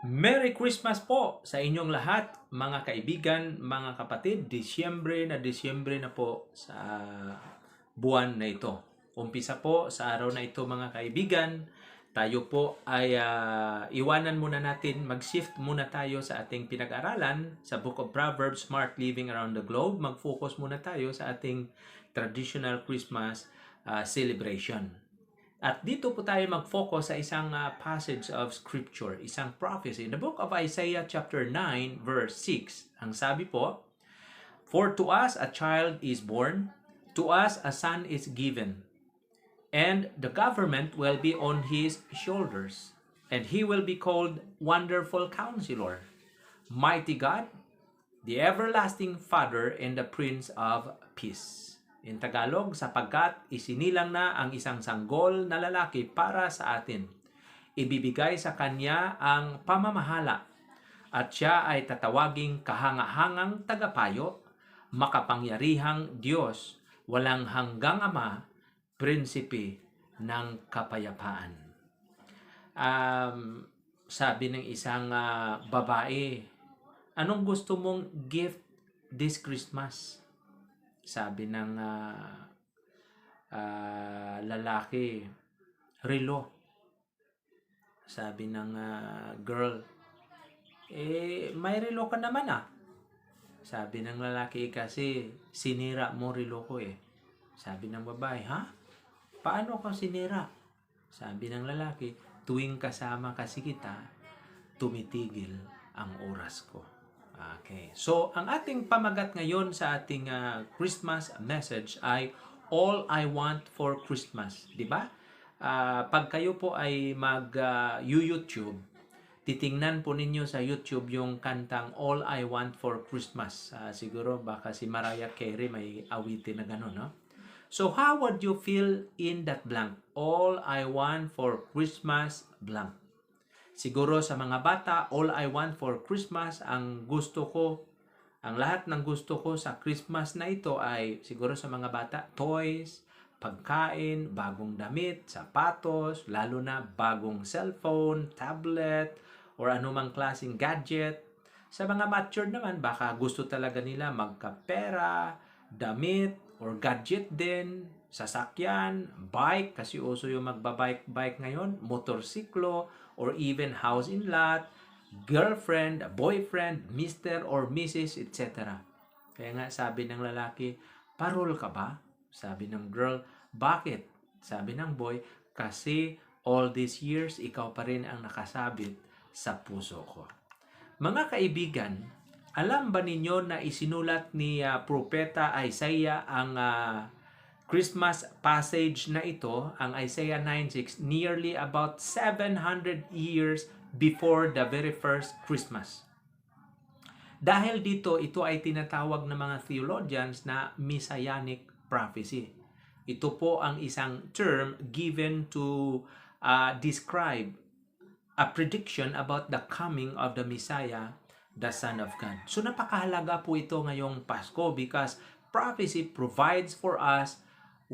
Merry Christmas po sa inyong lahat, mga kaibigan, mga kapatid. Disyembre na po sa buwan na ito. Umpisa po sa araw na ito, mga kaibigan. Tayo po ay iwanan muna natin, mag-shift muna tayo sa ating pinag-aralan sa Book of Proverbs, Smart Living Around the Globe. Mag-focus muna tayo sa ating traditional Christmas celebration. At dito po tayo mag-focus sa isang passage of scripture, isang prophecy. In the book of Isaiah chapter 9 verse 6, ang sabi po, "For to us a child is born, to us a son is given, and the government will be on his shoulders, and he will be called Wonderful Counselor, Mighty God, the Everlasting Father, and the Prince of Peace." In Tagalog, sapagkat isinilang na ang isang sanggol na lalaki para sa atin. Ibibigay sa kanya ang pamamahala at siya ay tatawaging kahangahangang tagapayo, makapangyarihang Diyos, walang hanggang Ama, prinsipe ng kapayapaan. Sabi ng isang babae, anong gusto mong gift this Christmas? Sabi ng lalaki, relo. Sabi ng girl, may relo ka naman ah. Sabi ng lalaki, kasi sinira mo relo ko eh. Sabi ng babae, ha? Paano ko sinira? Sabi ng lalaki, tuwing kasama kasi kita, tumitigil ang oras ko. Okay. So, ang ating pamagat ngayon sa ating Christmas message ay All I Want for Christmas. Di ba? Pag kayo po ay mag-YouTube, titingnan po ninyo sa YouTube yung kantang All I Want for Christmas. Siguro baka si Mariah Carey may awitin na gano'n, no? So, how would you fill in that blank? All I want for Christmas, blank. Siguro sa mga bata, all I want for Christmas, ang lahat ng gusto ko sa Christmas na ito ay siguro sa mga bata, toys, pagkain, bagong damit, sapatos, lalo na bagong cellphone, tablet, or anumang klaseng gadget. Sa mga matured naman, baka gusto talaga nila magkapera, damit, or gadget din, sasakyan, bike, kasi uso yung magbabike ngayon, motorsiklo, or even house in lot, girlfriend, boyfriend, Mr. or Mrs., etc. Kaya nga sabi ng lalaki, parol ka ba? Sabi ng girl, bakit? Sabi ng boy, kasi all these years, ikaw pa rin ang nakasabit sa puso ko. Mga kaibigan, alam ba ninyo na isinulat ni Propeta Isaiah ang Christmas passage na ito, ang Isaiah 9:6, nearly about 700 years before the very first Christmas. Dahil dito, ito ay tinatawag ng mga theologians na messianic prophecy. Ito po ang isang term given to describe a prediction about the coming of the Messiah, the Son of God. So napakahalaga po ito ngayong Pasko because prophecy provides for us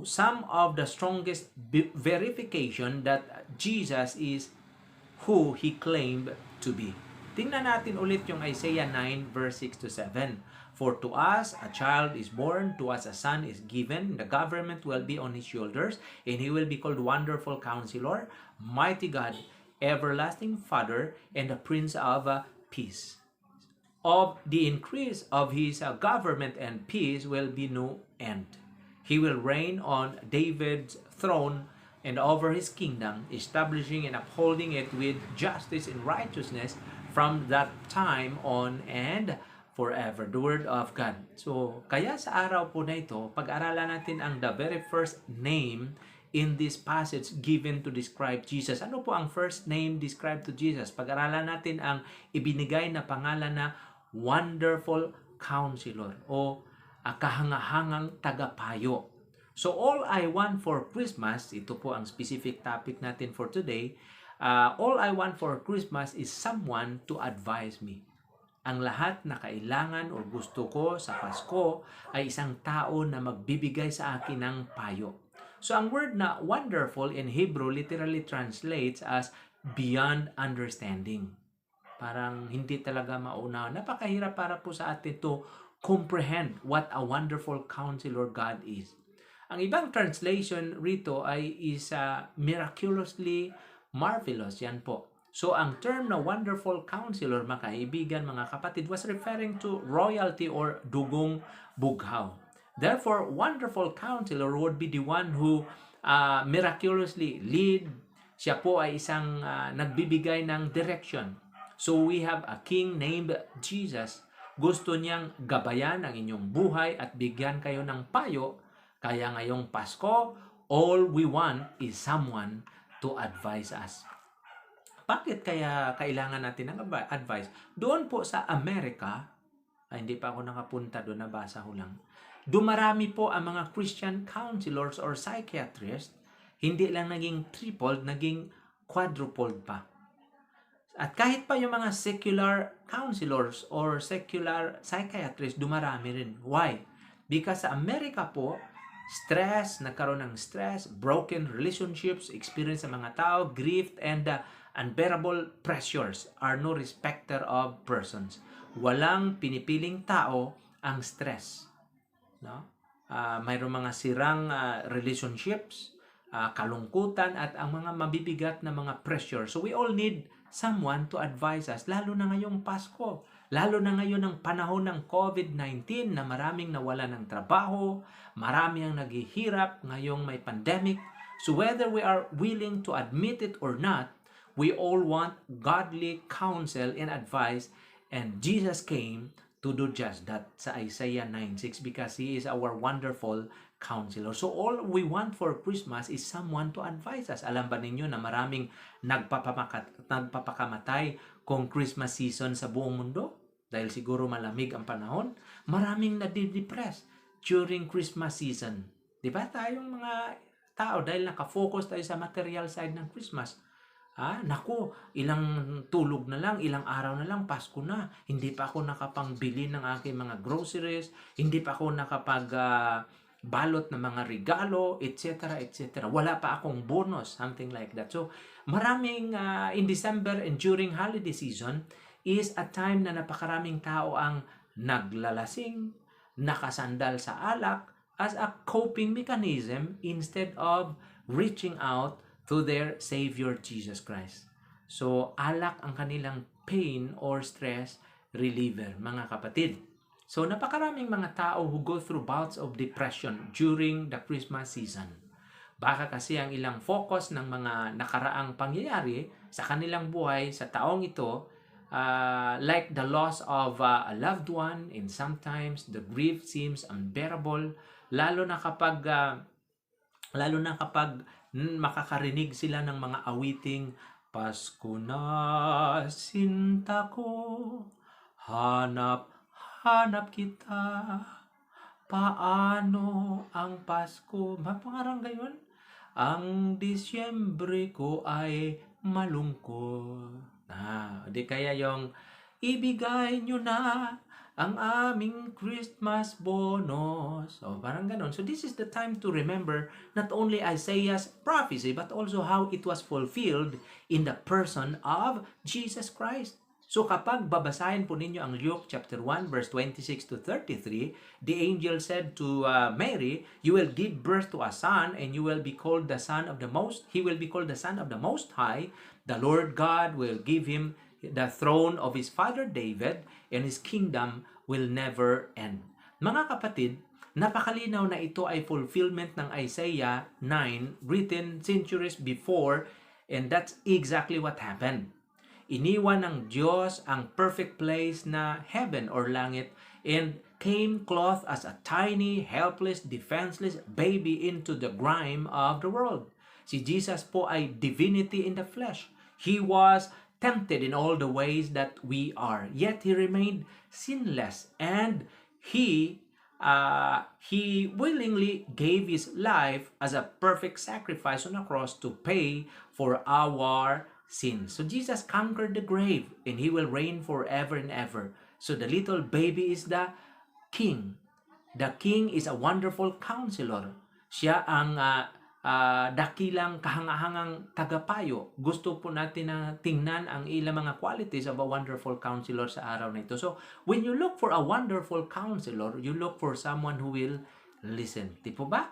some of the strongest verification that Jesus is who He claimed to be. Tingnan natin ulit yung Isaiah 9 verse 6 to 7. For to us a child is born, to us a son is given, the government will be on his shoulders, and he will be called Wonderful Counselor, Mighty God, Everlasting Father, and the Prince of Peace. Of the increase of his government and peace will be no end. He will reign on David's throne and over his kingdom, establishing and upholding it with justice and righteousness from that time on and forever. The Word of God. So, kaya sa araw po na ito, pag-aralan natin ang the very first name in this passage given to describe Jesus. Ano po ang first name described to Jesus? Pag-aralan natin ang ibinigay na pangalan na Wonderful Counselor o kahangahangang tagapayo. So all I want for Christmas, ito po ang specific topic natin for today, all I want for Christmas is someone to advise me. Ang lahat na kailangan o gusto ko sa Pasko ay isang tao na magbibigay sa akin ng payo. So ang word na wonderful in Hebrew literally translates as beyond understanding. Parang hindi talaga maunawa. Napakahirap para po sa atin to comprehend what a wonderful counselor God is. Ang ibang translation rito ay is miraculously marvelous. Yan po. So, ang term na wonderful counselor, mga kaibigan, mga kapatid, was referring to royalty or dugong bughaw. Therefore, wonderful counselor would be the one who miraculously lead. Siya po ay isang nagbibigay ng direction. So, we have a king named Jesus. Gusto niyang gabayan ang inyong buhay at bigyan kayo ng payo. Kaya ngayong Pasko, all we want is someone to advise us. Bakit kaya kailangan natin ng advice? Doon po sa Amerika, hindi pa ako nakapunta doon, nabasa ko lang. Dumarami po ang mga Christian counselors or psychiatrists, hindi lang naging tripled, naging quadrupled pa. At kahit pa yung mga secular counselors or secular psychiatrists, dumarami rin. Why? Because sa Amerika po, stress, nagkaroon ng stress, broken relationships, experience sa mga tao, grief, and unbearable pressures are no respecter of persons. Walang pinipiling tao ang stress. No? Mayroong mga sirang relationships, kalungkutan, at ang mga mabibigat na mga pressure. So we all need someone to advise us, lalo na ngayong Pasko. Lalo na ngayon ng panahon ng COVID-19 na maraming nawala ng trabaho, marami ang naghihirap ngayong may pandemic. So whether we are willing to admit it or not, we all want godly counsel and advice, and Jesus came to do just that sa Isaiah 9:6 because He is our wonderful counselor. So all we want for Christmas is someone to advise us. Alam ba ninyo na maraming nagpapakamatay kung Christmas season sa buong mundo? Dahil siguro malamig ang panahon, maraming nadidepress during Christmas season. Di ba tayong mga tao, dahil nakafocus tayo sa material side ng Christmas, naku, ilang tulog na lang, ilang araw na lang, Pasko na. Hindi pa ako nakapangbili ng aking mga groceries, hindi pa ako balot ng mga regalo, etc., etc. Wala pa akong bonus, something like that. So, maraming in December and during holiday season is a time na napakaraming tao ang naglalasing, nakasandal sa alak as a coping mechanism instead of reaching out to their Savior Jesus Christ. So, alak ang kanilang pain or stress reliever, mga kapatid. So, napakaraming mga tao who go through bouts of depression during the Christmas season. Baka kasi ang ilang focus ng mga nakaraang pangyayari sa kanilang buhay sa taong ito, like the loss of a loved one, and sometimes the grief seems unbearable, lalo na kapag makakarinig sila ng mga awiting, Pasko na sinta ko, hanap kita, paano ang Pasko? Parang gayon. Ang Disyembre ko ay malungkot. Di kaya yung ibigay nyo na ang aming Christmas bonus. Parang ganon. So this is the time to remember not only Isaiah's prophecy but also how it was fulfilled in the person of Jesus Christ. So kapag babasahin po ninyo ang Luke chapter 1 verse 26 to 33, the angel said to Mary, "You will give birth to a son, and you will be called the son of the most. He will be called the Son of the Most High. The Lord God will give him the throne of his father David, and his kingdom will never end." Mga kapatid, napakalinaw na ito ay fulfillment ng Isaiah 9 written centuries before, and that's exactly what happened. Iniwan ng Diyos ang perfect place na heaven or langit and came clothed as a tiny, helpless, defenseless baby into the grime of the world. Si Jesus po ay divinity in the flesh. He was tempted in all the ways that we are, yet He remained sinless, and He willingly gave His life as a perfect sacrifice on a cross to pay for our sin. So Jesus conquered the grave, and He will reign forever and ever. So the little baby is the King. The King is a wonderful counselor. Siya ang dakilang kahangahangang tagapayo. Gusto po natin na tingnan ang ilang mga qualities of a wonderful counselor sa araw na ito. So, when you look for a wonderful counselor, you look for someone who will listen. Di po ba?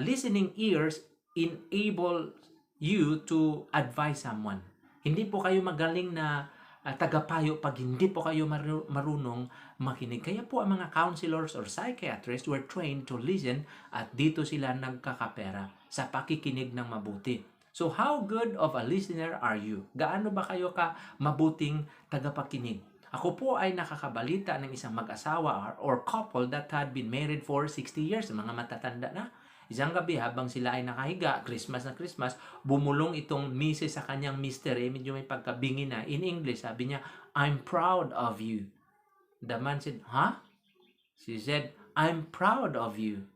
Listening ears enable you to advise someone. Hindi po kayo magaling na tagapayo pag hindi po kayo marunong makinig. Kaya po ang mga counselors or psychiatrists were trained to listen at dito sila nagkakapera sa pakikinig ng mabuti. So how good of a listener are you? Gaano ba kayo ka mabuting tagapakinig? Ako po ay nakakabalita ng isang mag-asawa or couple that had been married for 60 years, mga matatanda na. Isang gabi habang sila ay nakahiga, Christmas na Christmas, bumulong itong misis sa kanyang mister, medyo may pagkabingi na. In English, sabi niya, "I'm proud of you." The man said, "Huh?" She said, "I'm proud of you."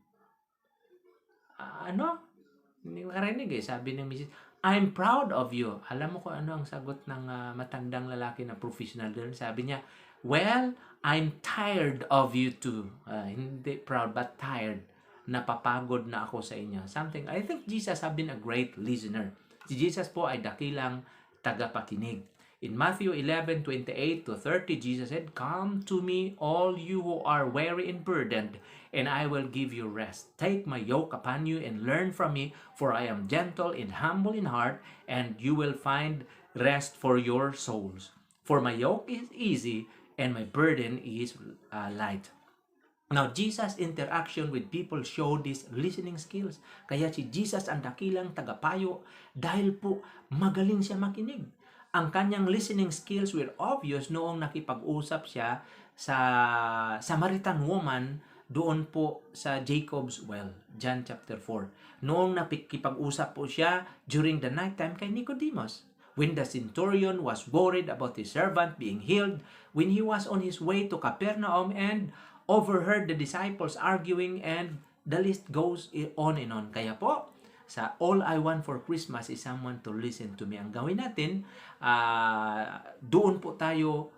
Ano? Hindi makarinig sabi ng misis, "I'm proud of you." Alam mo kung ano ang sagot ng matandang lalaki na professional doon? Sabi niya, "Well, I'm tired of you too." Hindi proud but tired. Napapagod na ako sa inyo. Something, I think Jesus have been a great listener. Si Jesus po ay dakilang tagapakinig. In Matthew 11:28-30, Jesus said, "Come to me, all you who are weary and burdened, and I will give you rest. Take my yoke upon you and learn from me, for I am gentle and humble in heart, and you will find rest for your souls. For my yoke is easy, and my burden is light." Now, Jesus' interaction with people showed these listening skills. Kaya si Jesus ang dakilang tagapayo dahil po magaling siya makinig. Ang kanyang listening skills were obvious noong nakipag-usap siya sa Samaritan woman doon po sa Jacob's well, John chapter 4. Noong nakipag-usap po siya during the night time kay Nicodemus. When the centurion was worried about his servant being healed, when he was on his way to Capernaum and overheard the disciples arguing, and the list goes on and on. Kaya po, sa all I want for Christmas is someone to listen to me. Ang gawin natin, doon po tayo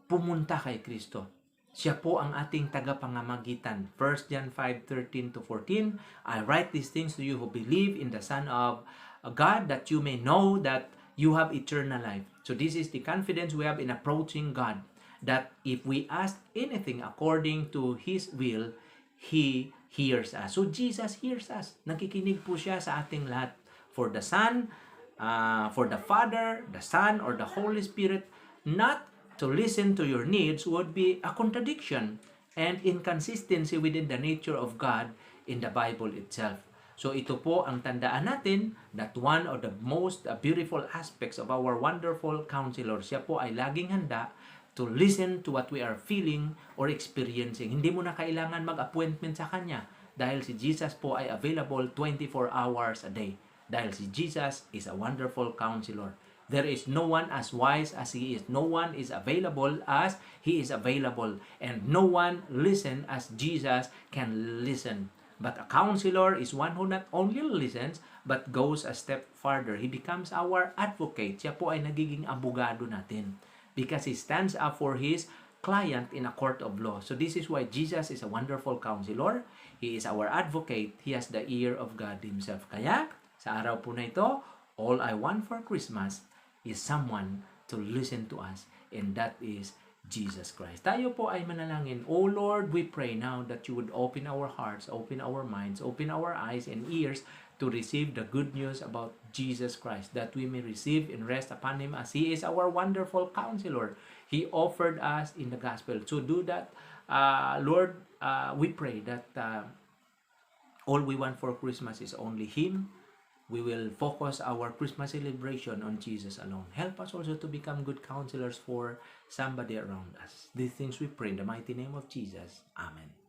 pumunta kay Kristo. Siya po ang ating tagapangamagitan. 1 John 5:13-14, "I write these things to you who believe in the Son of God, that you may know that you have eternal life." So this is the confidence we have in approaching God, that if we ask anything according to His will, He hears us. So Jesus hears us. Nakikinig po siya sa ating lahat. For the Son, for the Father, the Son, or the Holy Spirit, not to listen to your needs would be a contradiction and inconsistency within the nature of God in the Bible itself. So ito po ang tandaan natin that one of the most beautiful aspects of our wonderful counselor, siya po ay laging handa to listen to what we are feeling or experiencing. Hindi mo na kailangan mag-appointment sa Kanya dahil si Jesus po ay available 24 hours a day. Dahil si Jesus is a wonderful counselor. There is no one as wise as He is. No one is available as He is available. And no one listen as Jesus can listen. But a counselor is one who not only listens, but goes a step farther. He becomes our advocate. Siya po ay nagiging abogado natin, because he stands up for his client in a court of law. So this is why Jesus is a wonderful counselor. He is our advocate. He has the ear of God Himself. Kaya, sa araw po na ito, all I want for Christmas is someone to listen to us. And that is Jesus Christ. Tayo po ay manalangin. Oh Lord, we pray now that you would open our hearts, open our minds, open our eyes and ears to receive the good news about Jesus Christ, that we may receive and rest upon Him as He is our wonderful counselor. He offered us in the gospel. To do that, Lord, we pray that all we want for Christmas is only Him. We will focus our Christmas celebration on Jesus alone. Help us also to become good counselors for somebody around us. These things we pray in the mighty name of Jesus. Amen.